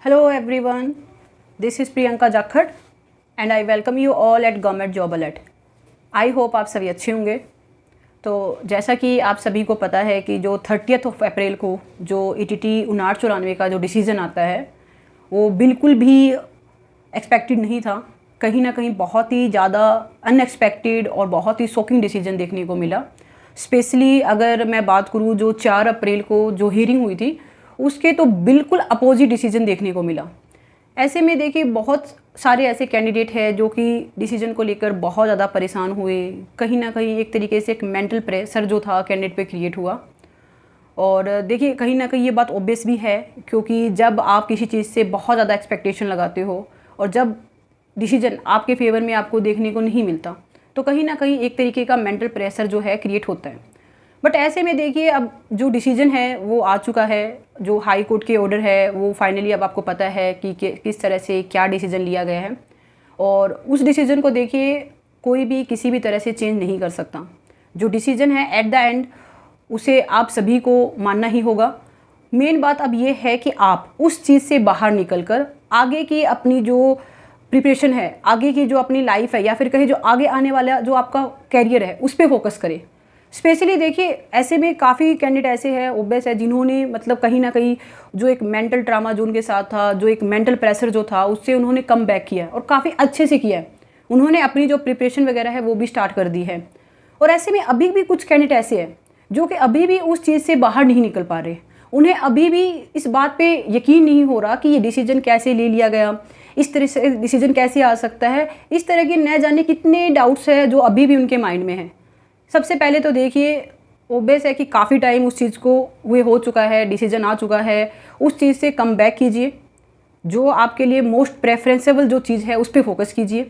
Hello everyone, this is Priyanka Jakhad and I welcome you all at Government Job Alert. I hope आप सभी अच्छे होंगे। तो जैसा कि आप सभी को पता है कि जो 30 अप्रैल को जो ETT 5994 का जो डिसीज़न आता है वो बिल्कुल भी एक्सपेक्टेड नहीं था। कहीं ना कहीं बहुत ही ज़्यादा अनएक्सपेक्टेड और बहुत ही शॉकिंग डिसीजन देखने को मिला। स्पेशली अगर मैं बात करूँ जो 4 अप्रैल को जो हियरिंग हुई थी उसके तो बिल्कुल अपोजिट डिसीजन देखने को मिला। ऐसे में देखिए बहुत सारे ऐसे कैंडिडेट हैं जो कि डिसीजन को लेकर बहुत ज़्यादा परेशान हुए। कहीं ना कहीं एक तरीके से एक मेंटल प्रेशर जो था कैंडिडेट पे क्रिएट हुआ। और देखिए कहीं ना कहीं ये बात ऑब्वियस भी है, क्योंकि जब आप किसी चीज़ से बहुत ज़्यादा एक्सपेक्टेशन लगाते हो और जब डिसीजन आपके फेवर में आपको देखने को नहीं मिलता तो कहीं ना कहीं एक तरीके का मेंटल प्रेशर जो है क्रिएट होता है। बट ऐसे में देखिए अब जो डिसीजन है वो आ चुका है, जो हाई कोर्ट के ऑर्डर है वो फाइनली अब आपको पता है कि किस तरह से क्या डिसीजन लिया गया है। और उस डिसीजन को देखिए कोई भी किसी भी तरह से चेंज नहीं कर सकता। जो डिसीजन है एट द एंड उसे आप सभी को मानना ही होगा। मेन बात अब ये है कि आप उस चीज़ से बाहर निकल कर आगे की अपनी जो प्रिपरेशन है, आगे की जो अपनी लाइफ है या फिर कहीं जो आगे आने वाला जो आपका कैरियर है उस पर फोकस करें। स्पेशली देखिए ऐसे में काफ़ी कैंडिडेट ऐसे हैं ओब्वियस है जिन्होंने मतलब कहीं ना कहीं जो एक मेंटल ट्रामा जो उनके साथ था, जो एक मेंटल प्रेशर जो था उससे उन्होंने कम बैक किया और काफ़ी अच्छे से किया है। उन्होंने अपनी जो प्रिपरेशन वगैरह है वो भी स्टार्ट कर दी है। और ऐसे में अभी भी कुछ कैंडिडेट ऐसे हैं जो कि अभी भी उस चीज़ से बाहर नहीं निकल पा रहे। उन्हें अभी भी इस बात पर यकीन नहीं हो रहा कि ये डिसीजन कैसे ले लिया गया, इस तरह से डिसीजन कैसे आ सकता है। इस तरह के न जाने कितने डाउट्स हैं जो अभी भी उनके माइंड में हैं। सबसे पहले तो देखिए ओब्वियस है कि काफ़ी टाइम उस चीज़ को हुए हो चुका है, डिसीजन आ चुका है, उस चीज़ से कम बैक कीजिए। जो आपके लिए मोस्ट प्रेफरेंसेबल जो चीज़ है उस पर फोकस कीजिए।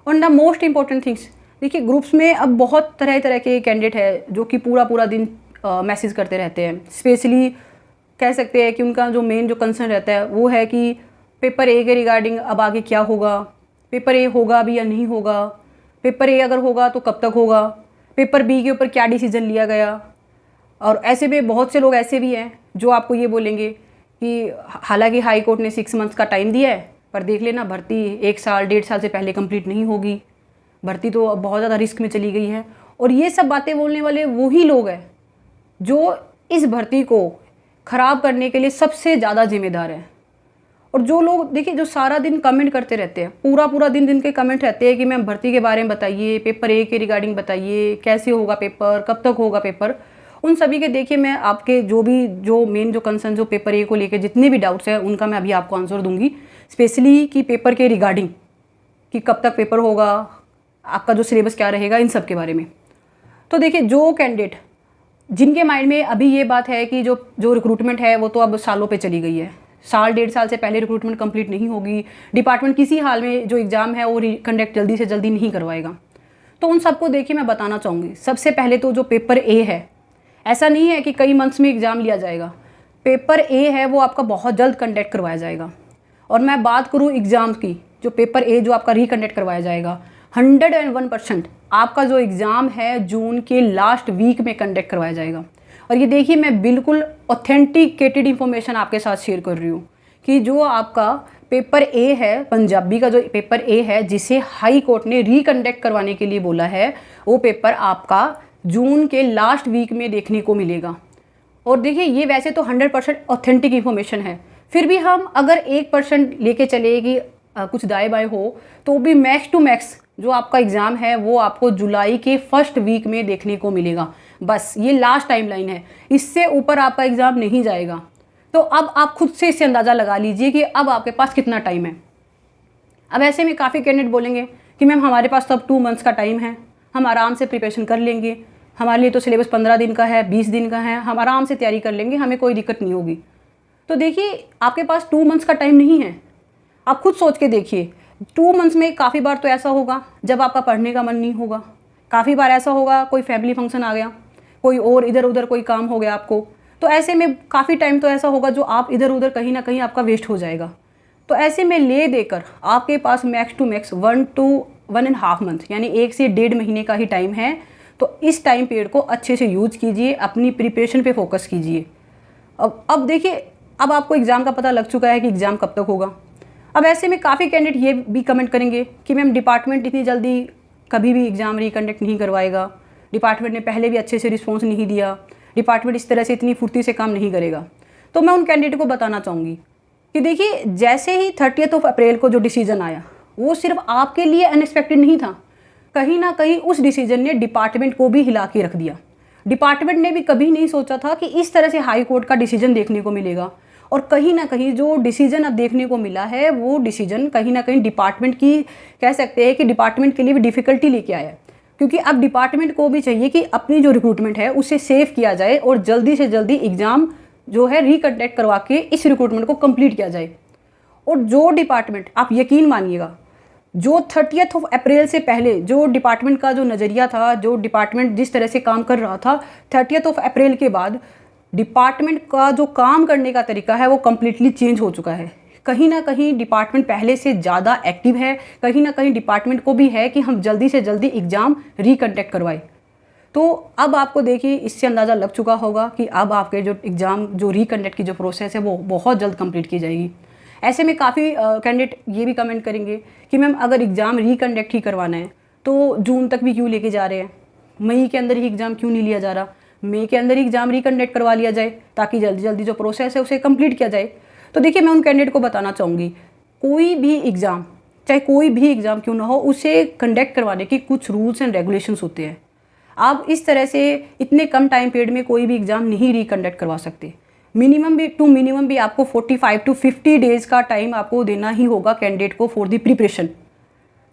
और द मोस्ट इंपॉर्टेंट थिंग्स देखिए ग्रुप्स में अब बहुत तरह तरह के कैंडिडेट है जो कि पूरा दिन मैसेज करते रहते हैं। स्पेशली कह सकते हैं कि उनका जो मेन जो कंसर्न रहता है वो है कि पेपर ए के रिगार्डिंग अब आगे क्या होगा, पेपर ए होगा भी या नहीं होगा, पेपर ए अगर होगा तो कब तक होगा, पेपर बी के ऊपर क्या डिसीजन लिया गया। और ऐसे में बहुत से लोग ऐसे भी हैं जो आपको ये बोलेंगे कि हालांकि हाई कोर्ट ने 6 मंथ्स का टाइम दिया है पर देख लेना भर्ती 1 साल 1.5 साल से पहले कंप्लीट नहीं होगी, भर्ती तो अब बहुत ज़्यादा रिस्क में चली गई है। और ये सब बातें बोलने वाले वही लोग हैं जो इस भर्ती को ख़राब करने के लिए सबसे ज़्यादा जिम्मेदार हैं। और जो लोग देखिए जो सारा दिन कमेंट करते रहते हैं, पूरा दिन के कमेंट रहते हैं कि मैम भर्ती के बारे में बताइए, पेपर ए के रिगार्डिंग बताइए, कैसे होगा पेपर, कब तक होगा पेपर। उन सभी के देखिए मैं आपके जो मेन जो कंसर्न जो पेपर ए को लेकर जितने भी डाउट्स हैं उनका मैं अभी आपको आंसर दूंगी। स्पेशली कि पेपर के रिगार्डिंग कि कब तक पेपर होगा, आपका जो सिलेबस क्या रहेगा, इन सब के बारे में। तो देखिए जो कैंडिडेट जिनके माइंड में अभी ये बात है कि जो रिक्रूटमेंट है वो तो अब सालों पे चली गई है, 1.5 साल से पहले रिक्रूटमेंट कंप्लीट नहीं होगी, डिपार्टमेंट किसी हाल में जो एग्ज़ाम है वो कंडक्ट जल्दी से जल्दी नहीं करवाएगा। तो उन सबको देखिए मैं बताना चाहूँगी सबसे पहले तो जो पेपर ए है, ऐसा नहीं है कि कई मंथ्स में एग्ज़ाम लिया जाएगा। पेपर ए है वो आपका बहुत जल्द कंडक्ट करवाया जाएगा। और मैं बात करूँ एग्ज़ाम की, जो पेपर ए जो आपका रिकंडक्ट करवाया जाएगा 101% आपका जो एग्ज़ाम है जून के लास्ट वीक में कंडक्ट करवाया जाएगा। और ये देखिए मैं बिल्कुल ऑथेंटिकेटेड इन्फॉर्मेशन आपके साथ शेयर कर रही हूँ कि जो आपका पेपर ए है, पंजाबी का जो पेपर ए है जिसे हाई कोर्ट ने रिकंडक्ट करवाने के लिए बोला है, वो पेपर आपका जून के लास्ट वीक में देखने को मिलेगा। और देखिए ये वैसे तो 100% ऑथेंटिक इन्फॉर्मेशन है, फिर भी हम अगर 1% लेके चले कि कुछ दाएँ बाएँ हो तो भी मैक्स टू मैक्स जो आपका एग्ज़ाम है वो आपको जुलाई के फर्स्ट वीक में देखने को मिलेगा। बस ये लास्ट टाइमलाइन है, इससे ऊपर आपका एग्ज़ाम नहीं जाएगा। तो अब आप खुद से इससे अंदाज़ा लगा लीजिए कि अब आपके पास कितना टाइम है। अब ऐसे में काफ़ी कैंडिडेट बोलेंगे कि मैम हमारे पास तो अब 2 मंथ्स का टाइम है, हम आराम से प्रिपरेशन कर लेंगे, हमारे लिए तो सिलेबस 15 दिन का है, 20 दिन का है, हम आराम से तैयारी कर लेंगे, हमें कोई दिक्कत नहीं होगी। तो देखिए आपके पास 2 मंथ्स का टाइम नहीं है। आप खुद सोच के देखिए 2 मंथ्स में काफ़ी बार तो ऐसा होगा जब आपका पढ़ने का मन नहीं होगा, काफ़ी बार ऐसा होगा कोई फैमिली फंक्शन आ गया, कोई और इधर उधर कोई काम हो गया आपको। तो ऐसे में काफ़ी टाइम तो ऐसा होगा जो आप इधर उधर कहीं ना कहीं आपका वेस्ट हो जाएगा। तो ऐसे में ले देकर आपके पास max to max 1 to 1.5 month यानी 1 से 1.5 महीने का ही टाइम है। तो इस टाइम पीरियड को अच्छे से यूज कीजिए, अपनी प्रिपरेशन पे फोकस कीजिए। अब देखिए अब आपको एग्ज़ाम का पता लग चुका है कि एग्ज़ाम कब तक होगा। अब ऐसे में काफ़ी कैंडिडेट ये भी कमेंट करेंगे कि मैम डिपार्टमेंट इतनी जल्दी कभी भी एग्ज़ाम रिकंडक्ट नहीं करवाएगा, डिपार्टमेंट ने पहले भी अच्छे से रिस्पॉन्स नहीं दिया, डिपार्टमेंट इस तरह से इतनी फुर्ती से काम नहीं करेगा। तो मैं उन कैंडिडेट को बताना चाहूँगी कि देखिए, जैसे ही 30 अप्रैल को जो डिसीज़न आया वो सिर्फ आपके लिए अनएक्सपेक्टेड नहीं था, कहीं ना कहीं उस डिसीजन ने डिपार्टमेंट को भी हिला के रख दिया। डिपार्टमेंट ने भी कभी नहीं सोचा था कि इस तरह से हाई कोर्ट का डिसीजन देखने को मिलेगा, और कहीं ना कहीं जो डिसीजन अब देखने को मिला है वो डिसीजन कहीं ना कहीं डिपार्टमेंट की, कह सकते हैं कि डिपार्टमेंट के लिए भी डिफ़िकल्टी लेके आया है, क्योंकि अब डिपार्टमेंट को भी चाहिए कि अपनी जो रिक्रूटमेंट है उसे सेव किया जाए और जल्दी से जल्दी एग्ज़ाम जो है रिकंडक्ट करवा के इस रिक्रूटमेंट को कंप्लीट किया जाए। और जो डिपार्टमेंट, आप यकीन मानिएगा, जो 30 अप्रैल से पहले जो डिपार्टमेंट का जो नज़रिया था, जो डिपार्टमेंट जिस तरह से काम कर रहा था, 30 अप्रैल के बाद डिपार्टमेंट का जो काम करने का तरीका है वो कम्प्लीटली चेंज हो चुका है। कहीं ना कहीं डिपार्टमेंट पहले से ज़्यादा एक्टिव है, कहीं ना कहीं डिपार्टमेंट को भी है कि हम जल्दी से जल्दी एग्ज़ाम रिकंडक्ट करवाएं। तो अब आपको देखिए इससे अंदाज़ा लग चुका होगा कि अब आपके जो एग्ज़ाम जो रिकंडक्ट की जो प्रोसेस है वो बहुत जल्द कंप्लीट की जाएगी। ऐसे में काफ़ी कैंडिडेट ये भी कमेंट करेंगे कि मैम अगर एग्ज़ाम रिकंडक्ट ही करवाना है तो जून तक भी क्यों लेके जा रहे हैं, मई के अंदर ही एग्ज़ाम क्यों नहीं लिया जा रहा, मई के अंदर ही एग्ज़ाम रिकंडक्ट करवा लिया जाए ताकि जल्दी जल्दी जो प्रोसेस है उसे कंप्लीट किया जाए। तो देखिए, मैं उन कैंडिडेट को बताना चाहूँगी, कोई भी एग्ज़ाम, चाहे कोई भी एग्ज़ाम क्यों ना हो, उसे कंडक्ट करवाने की कुछ रूल्स एंड रेगुलेशंस होते हैं। आप इस तरह से इतने कम टाइम पीरियड में कोई भी एग्ज़ाम नहीं रिकंडक्ट करवा सकते। मिनिमम भी आपको 45 to 50 डेज़ का टाइम आपको देना ही होगा कैंडिडेट को फॉर द प्रिपरेशन।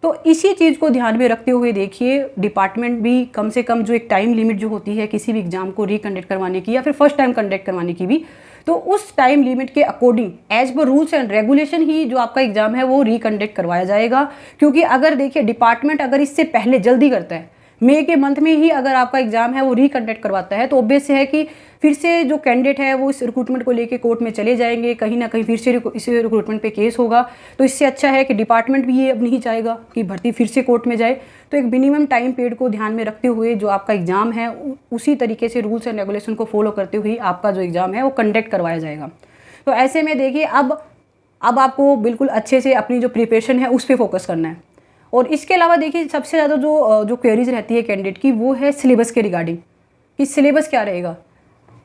तो इसी चीज़ को ध्यान में रखते हुए देखिए, डिपार्टमेंट भी कम से कम जो एक टाइम लिमिट जो होती है किसी भी एग्ज़ाम को रिकंडक्ट करवाने की या फिर फर्स्ट टाइम कंडक्ट करवाने की भी, तो उस टाइम लिमिट के according as per rules and regulation ही जो आपका एग्ज़ाम है वो रिकंडक्ट करवाया जाएगा। क्योंकि अगर देखिए डिपार्टमेंट अगर इससे पहले जल्दी करता है, मई के मंथ में ही अगर आपका एग्ज़ाम है वो रिकंडक्ट करवाता है, तो ऑब्वियस है कि फिर से जो कैंडिडेट है वो इस रिक्रूटमेंट को लेके कोर्ट में चले जाएंगे, कहीं ना कहीं फिर से इस रिक्रूटमेंट पे केस होगा। तो इससे अच्छा है कि डिपार्टमेंट भी ये अब नहीं चाहेगा कि भर्ती फिर से कोर्ट में जाए। तो एक मिनिमम टाइम पीरियड को ध्यान में रखते हुए जो आपका एग्ज़ाम है उसी तरीके से रूल्स एंड रेगुलेशन को फॉलो करते हुए आपका जो एग्ज़ाम है वो कंडक्ट करवाया जाएगा। तो ऐसे में देखिए, अब आपको बिल्कुल अच्छे से अपनी जो प्रिपरेशन है उस पर फोकस करना है। और इसके अलावा देखिए, सबसे ज़्यादा जो क्वेरीज रहती है कैंडिडेट की वो है सिलेबस के रिगार्डिंग, कि सिलेबस क्या रहेगा।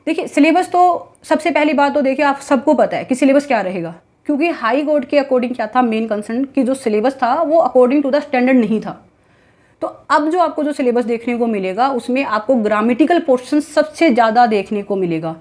देखिए, सिलेबस तो सबसे पहली बात तो देखिए आप सबको पता है कि सिलेबस क्या रहेगा, क्योंकि हाई कोर्ट के अकॉर्डिंग क्या था मेन कंसर्न कि जो सिलेबस था वो अकॉर्डिंग टू द स्टैंडर्ड नहीं था। तो अब जो आपको जो सिलेबस देखने को मिलेगा उसमें आपको ग्रामेटिकल पोर्शन सबसे ज़्यादा देखने को मिलेगा।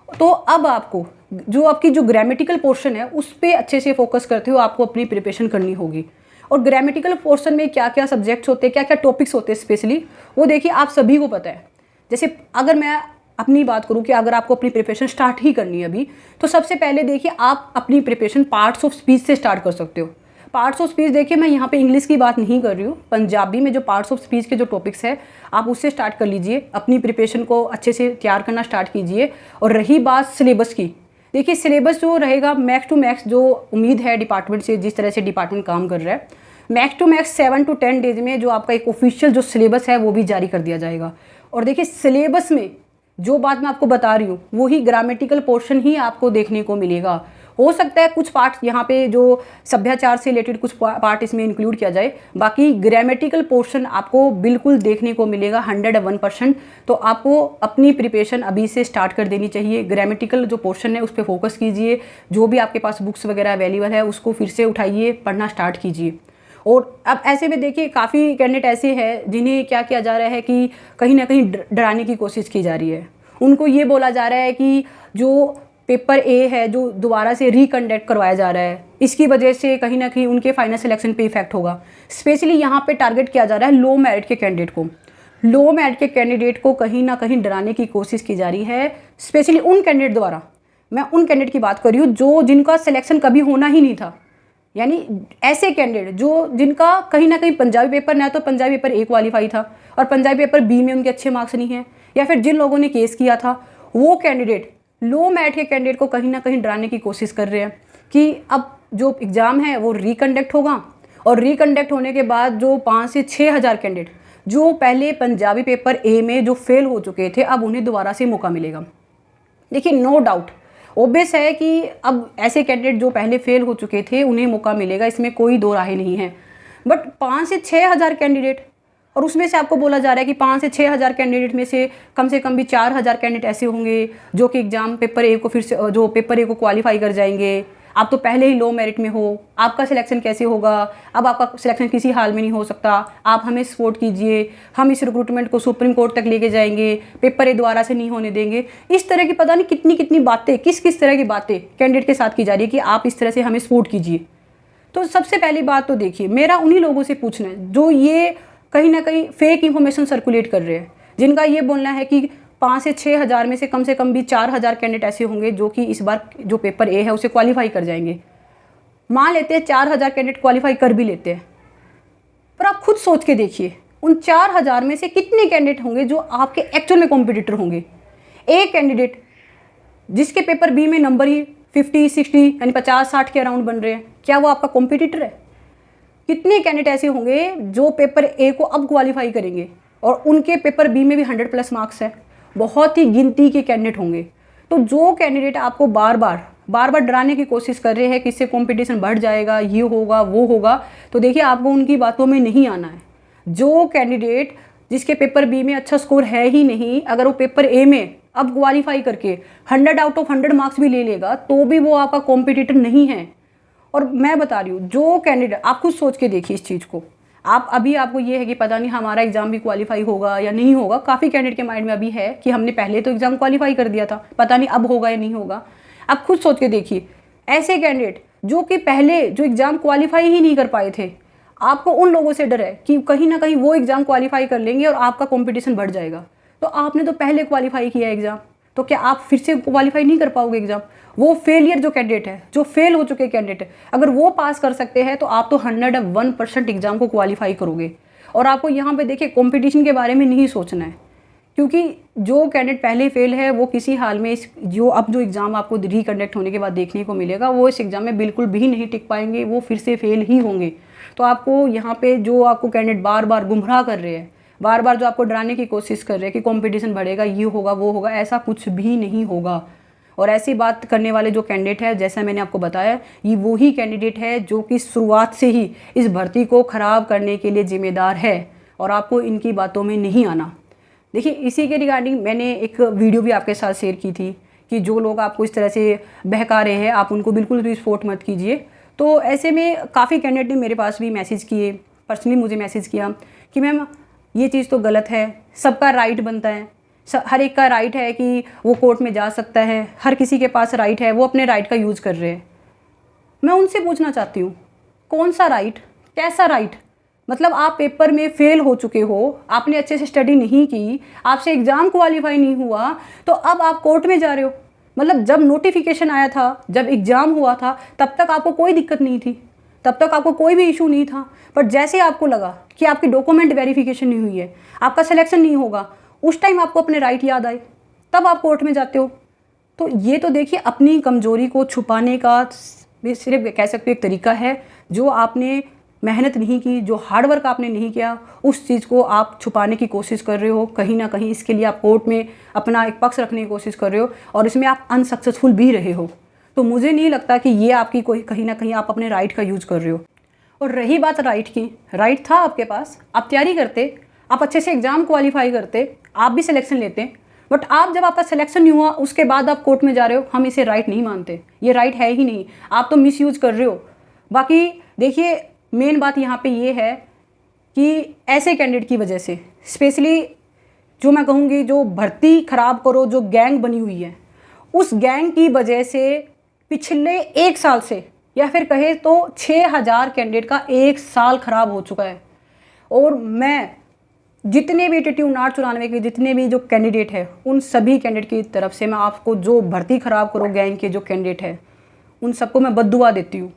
तो अब आपको जो आपकी जो ग्रामेटिकल पोर्शन है उस पर अच्छे से फोकस करते हुए आपको अपनी प्रिपरेशन करनी होगी। और ग्रामेटिकल पोर्शन में क्या क्या सब्जेक्ट्स होते हैं, क्या क्या टॉपिक्स होते हैं स्पेशली, वो देखिए आप सभी को पता है। जैसे अगर मैं अपनी बात करूं कि अगर आपको अपनी प्रिपरेशन स्टार्ट ही करनी है अभी, तो सबसे पहले देखिए आप अपनी प्रिपरेशन पार्ट्स ऑफ स्पीच से स्टार्ट कर सकते हो। पार्ट्स ऑफ स्पीच देखिए, मैं यहाँ पे इंग्लिश की बात नहीं कर रही हूँ, पंजाबी में जो पार्ट्स ऑफ स्पीच के जो टॉपिक्स है आप उससे स्टार्ट कर लीजिए, अपनी प्रिपरेशन को अच्छे से तैयार करना स्टार्ट कीजिए। और रही बात सिलेबस की, देखिए सिलेबस जो रहेगा मैक्स टू मैक्स, जो उम्मीद है डिपार्टमेंट से, जिस तरह से डिपार्टमेंट काम कर रहा है, max to max 7 to 10 days में जो आपका एक ऑफिशियल जो सिलेबस है वो भी जारी कर दिया जाएगा। और देखिए सिलेबस में जो बात मैं आपको बता रही हूँ वही ग्रामेटिकल पोर्शन ही आपको देखने को मिलेगा। हो सकता है कुछ पार्ट यहाँ पे जो सभ्याचार से रिलेटेड कुछ पार्ट इसमें इंक्लूड किया जाए, बाकी ग्रामेटिकल पोर्शन आपको बिल्कुल देखने को मिलेगा 101%। तो आपको अपनी प्रिपरेशन अभी से स्टार्ट कर देनी चाहिए। ग्रामेटिकल जो पोर्शन है उस पर फोकस कीजिए, जो भी आपके पास बुक्स वगैरह अवेलेबल है उसको फिर से उठाइए, पढ़ना स्टार्ट कीजिए। और अब ऐसे में देखिए काफ़ी कैंडिडेट ऐसे हैं जिन्हें क्या किया जा रहा है कि कहीं ना कहीं डराने की कोशिश की जा रही है। उनको ये बोला जा रहा है कि जो पेपर ए है जो दोबारा से रिकंडक्ट करवाया जा रहा है, इसकी वजह से कहीं ना कहीं उनके फाइनल सिलेक्शन पे इफेक्ट होगा। स्पेशली यहाँ पे टारगेट किया जा रहा है लो मेरिट के कैंडिडेट को। लो मेरिट के कैंडिडेट को कहीं ना कहीं डराने की कोशिश की जा रही है, स्पेशली उन कैंडिडेट द्वारा। मैं उन कैंडिडेट की बात कर रही हूँ जो जिनका सिलेक्शन कभी होना ही नहीं था, यानी ऐसे कैंडिडेट जो जिनका कहीं ना कहीं पंजाबी पेपर ना तो पंजाबी पेपर ए क्वालिफाई था और पंजाबी पेपर बी में उनके अच्छे मार्क्स नहीं हैं, या फिर जिन लोगों ने केस किया था, वो कैंडिडेट लो मेरिट के कैंडिडेट को कहीं ना कहीं डराने की कोशिश कर रहे हैं कि अब जो एग्ज़ाम है वो रिकंडक्ट होगा और रिकंडक्ट होने के बाद जो 5 से 6 हज़ार कैंडिडेट जो पहले पंजाबी पेपर ए में जो फेल हो चुके थे अब उन्हें दोबारा से मौका मिलेगा। देखिए नो डाउट ऑब्वियस है कि अब ऐसे कैंडिडेट जो पहले फेल हो चुके थे उन्हें मौका मिलेगा, इसमें कोई दो राहें नहीं है। बट 5 से 6 हज़ार कैंडिडेट, और उसमें से आपको बोला जा रहा है कि 5 से 6 हज़ार कैंडिडेट में से कम भी 4 हज़ार कैंडिडेट ऐसे होंगे जो कि एग्ज़ाम पेपर ए को फिर से जो पेपर ए को क्वालिफाई कर जाएंगे। आप तो पहले ही लो मेरिट में हो, आपका सिलेक्शन कैसे होगा? अब आपका सिलेक्शन किसी हाल में नहीं हो सकता। आप हमें सपोर्ट कीजिए, हम इस रिक्रूटमेंट को सुप्रीम कोर्ट तक लेके जाएंगे, पेपर ए दोबारा से नहीं होने देंगे। इस तरह की पता नहीं कितनी कितनी बातें, किस तरह की बातें कैंडिडेट के साथ की जा रही है कि आप इस तरह से हमें सपोर्ट कीजिए। तो सबसे पहली बात तो देखिए, मेरा उन्हीं लोगों से पूछना है जो ये कहीं ना कहीं फेक इन्फॉर्मेशन सर्कुलेट कर रहे हैं, जिनका ये बोलना है कि 5 से 6 हज़ार में से कम भी 4 हज़ार कैंडिडेट ऐसे होंगे जो कि इस बार जो पेपर ए है उसे क्वालिफाई कर जाएंगे। मान लेते हैं 4 हज़ार कैंडिडेट क्वालिफाई कर भी लेते हैं, पर आप खुद सोच के देखिए उन 4 हज़ार में से कितने कैंडिडेट होंगे जो आपके एक्चुअल में कॉम्पिटिटर होंगे। एक कैंडिडेट जिसके पेपर बी में नंबर ही 50-60 यानी 50-60 के अराउंड बन रहे हैं, क्या वो आपका कॉम्पिटिटर है? कितने कैंडिडेट ऐसे होंगे जो पेपर ए को अब क्वालिफाई करेंगे और उनके पेपर बी में भी 100+ मार्क्स है? बहुत ही गिनती के कैंडिडेट होंगे। तो जो कैंडिडेट आपको बार बार डराने की कोशिश कर रहे हैं कि इससे कंपटीशन बढ़ जाएगा, ये होगा वो होगा, तो देखिए आपको उनकी बातों में नहीं आना है। जो कैंडिडेट जिसके पेपर बी में अच्छा स्कोर है ही नहीं, अगर वो पेपर ए में अब क्वालिफाई करके 100 आउट ऑफ 100 मार्क्स भी ले लेगा तो भी वो आपका कॉम्पिटिटर नहीं है। और मैं बता रही हूँ, जो कैंडिडेट, आप खुद सोच के देखिए इस चीज़ को। आपको ये है कि पता नहीं हमारा एग्ज़ाम भी क्वालिफाई होगा या नहीं होगा। काफ़ी कैंडिडेट के माइंड में अभी है कि हमने पहले तो एग्ज़ाम क्वालिफाई कर दिया था, पता नहीं अब होगा या नहीं होगा। आप खुद सोच के देखिए, ऐसे कैंडिडेट जो कि पहले जो एग्ज़ाम क्वालिफाई ही नहीं कर पाए थे, आपको उन लोगों से डर है कि कहीं ना कहीं वो एग्ज़ाम क्वालिफाई कर लेंगे और आपका कॉम्पिटिशन बढ़ जाएगा। तो आपने तो पहले क्वालिफाई किया एग्ज़ाम, तो क्या आप फिर से क्वालिफाई नहीं कर पाओगे एग्ज़ाम? वो फेलियर जो कैंडिडेट है, जो फेल हो चुके कैंडिडेट है, अगर वो पास कर सकते हैं तो आप तो 101% एग्ज़ाम को क्वालिफाई करोगे। और आपको यहाँ पे देखिए कंपटीशन के बारे में नहीं सोचना है, क्योंकि जो कैंडिडेट पहले फेल है वो किसी हाल में इस जो एग्ज़ाम आपको रिकंडक्ट होने के बाद देखने को मिलेगा, वो इस एग्ज़ाम में बिल्कुल भी नहीं टिक पाएंगे, वो फिर से फेल ही होंगे। तो आपको यहाँ पे जो आपको कैंडिडेट बार बार गुमराह कर रहे हैं, बार बार जो आपको डराने की कोशिश कर रहे हैं कि कंपटीशन बढ़ेगा, ये होगा वो होगा, ऐसा कुछ भी नहीं होगा। और ऐसी बात करने वाले जो कैंडिडेट है, जैसा मैंने आपको बताया, ये वही कैंडिडेट है जो कि शुरुआत से ही इस भर्ती को ख़राब करने के लिए जिम्मेदार है, और आपको इनकी बातों में नहीं आना। देखिए, इसी के रिगार्डिंग मैंने एक वीडियो भी आपके साथ शेयर की थी कि जो लोग आपको इस तरह से बहका रहे हैं, आप उनको बिल्कुल भी सपोर्ट मत कीजिए। तो ऐसे में काफ़ी कैंडिडेट ने मेरे पास भी मैसेज किए, पर्सनली मुझे मैसेज किया कि मैम ये चीज़ तो गलत है, सबका राइट बनता है, हर एक का राइट है कि वो कोर्ट में जा सकता है, हर किसी के पास राइट है, वो अपने राइट का यूज़ कर रहे हैं। मैं उनसे पूछना चाहती हूँ, कौन सा राइट, कैसा राइट? मतलब आप पेपर में फेल हो चुके हो, आपने अच्छे से स्टडी नहीं की, आपसे एग्ज़ाम क्वालिफाई नहीं हुआ, तो अब आप कोर्ट में जा रहे हो। मतलब जब नोटिफिकेशन आया था, जब एग्ज़ाम हुआ था, तब तक आपको कोई दिक्कत नहीं थी, तब तक आपको कोई भी इशू नहीं था। पर जैसे आपको लगा कि आपकी डॉक्यूमेंट वेरिफिकेशन नहीं हुई है, आपका सिलेक्शन नहीं होगा, उस टाइम आपको अपने राइट याद आए, तब आप कोर्ट में जाते हो। तो ये तो देखिए अपनी कमज़ोरी को छुपाने का सिर्फ कह सकते हो एक तरीका है। जो आपने मेहनत नहीं की, जो हार्डवर्क आपने नहीं किया, उस चीज़ को आप छुपाने की कोशिश कर रहे हो। कहीं ना कहीं इसके लिए आप कोर्ट में अपना एक पक्ष रखने की कोशिश कर रहे हो, और इसमें आप अनसक्सेसफुल भी रहे हो। तो मुझे नहीं लगता कि ये आपकी कोई कहीं ना कहीं आप अपने राइट का यूज़ कर रहे हो। और रही बात राइट की, राइट था आपके पास, आप तैयारी करते, आप अच्छे से एग्ज़ाम क्वालिफाई करते, आप भी सिलेक्शन लेते। बट आप जब आपका सिलेक्शन नहीं हुआ, उसके बाद आप कोर्ट में जा रहे हो, हम इसे राइट नहीं मानते, ये राइट है ही नहीं, आप तो मिसयूज़ कर रहे हो। बाकी देखिए, मेन बात यहाँ पे ये है कि ऐसे कैंडिडेट की वजह से, स्पेशली जो मैं कहूँगी जो भर्ती ख़राब करो, जो गैंग बनी हुई है, उस गैंग की वजह से पिछले 1 साल से, या फिर कहे तो 6000 कैंडिडेट का 1 साल ख़राब हो चुका है। और मैं जितने भी एटीट्यूड 994 के जितने भी जो कैंडिडेट है, उन सभी कैंडिडेट की तरफ से मैं आपको, जो भर्ती ख़राब करो गैंग के जो कैंडिडेट है, उन सबको मैं बद्दुआ देती हूँ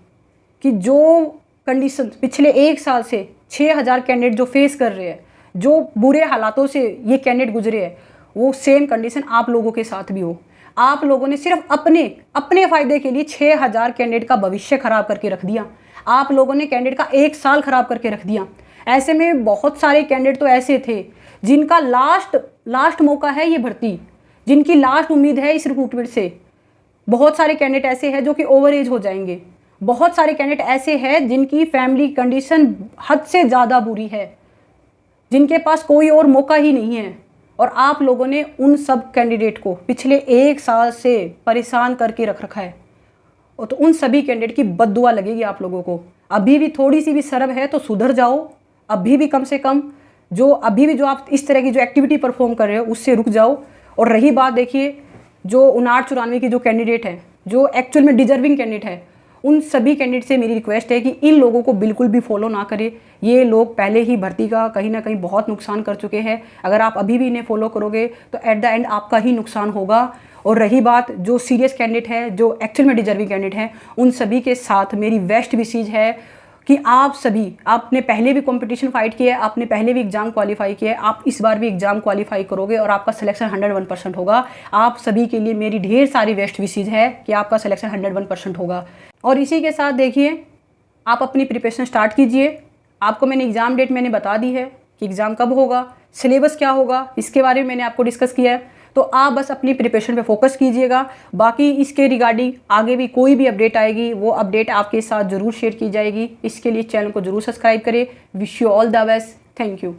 कि जो कंडीशन पिछले 1 साल से 6000 कैंडिडेट जो फेस कर रहे हैं, जो बुरे हालातों से ये कैंडिडेट गुजरे हैं, वो सेम कंडीशन आप लोगों के साथ भी हो। आप लोगों ने सिर्फ अपने फ़ायदे के लिए 6000 कैंडिडेट का भविष्य ख़राब करके रख दिया। आप लोगों ने कैंडिडेट का 1 साल ख़राब करके रख दिया। ऐसे में बहुत सारे कैंडिडेट तो ऐसे थे जिनका लास्ट मौका है ये भर्ती, जिनकी लास्ट उम्मीद है इस रिक्रूटमेंट से, बहुत सारे कैंडिडेट ऐसे हैं जो कि ओवर एज हो जाएंगे, बहुत सारे कैंडिडेट ऐसे हैं जिनकी फैमिली कंडीशन हद से ज़्यादा बुरी है, जिनके पास कोई और मौका ही नहीं है, और आप लोगों ने उन सब कैंडिडेट को पिछले 1 साल से परेशान करके रख रखा है। और तो उन सभी कैंडिडेट की बद्दुआ लगेगी आप लोगों को। अभी भी थोड़ी सी भी शर्म है तो सुधर जाओ, अभी भी कम से कम अभी भी जो आप इस तरह की जो एक्टिविटी परफॉर्म कर रहे हो उससे रुक जाओ। और रही बात, देखिए जो 59-94 की जो कैंडिडेट है, जो एक्चुअल में डिजर्विंग कैंडिडेट है, उन सभी कैंडिडेट से मेरी रिक्वेस्ट है कि इन लोगों को बिल्कुल भी फॉलो ना करें। ये लोग पहले ही भर्ती का कहीं ना कहीं बहुत नुकसान कर चुके हैं। अगर आप अभी भी इन्हें फॉलो करोगे तो एट द एंड आपका ही नुकसान होगा। और रही बात जो सीरियस कैंडिडेट है, जो एक्चुअल में डिजर्विंग कैंडिडेट हैं, उन सभी के साथ मेरी बेस्ट विशेज है कि आप सभी, आपने पहले भी कंपटीशन फाइट किया है, आपने पहले भी एग्जाम क्वालिफाई किया है, आप इस बार भी एग्जाम क्वालिफाई करोगे और आपका सिलेक्शन 101% होगा। आप सभी के लिए मेरी ढेर सारी बेस्ट विशेज है कि आपका सिलेक्शन 101% होगा। और इसी के साथ देखिए, आप अपनी प्रिपरेशन स्टार्ट कीजिए। आपको मैंने एग्ज़ाम डेट मैंने बता दी है कि एग्ज़ाम कब होगा, सिलेबस क्या होगा, इसके बारे में मैंने आपको डिस्कस किया है। तो आप बस अपनी प्रिपरेशन पे फोकस कीजिएगा। बाकी इसके रिगार्डिंग आगे भी कोई भी अपडेट आएगी, वो अपडेट आपके साथ ज़रूर शेयर की जाएगी। इसके लिए चैनल को ज़रूर सब्सक्राइब करें। Wish you all the best. Thank you.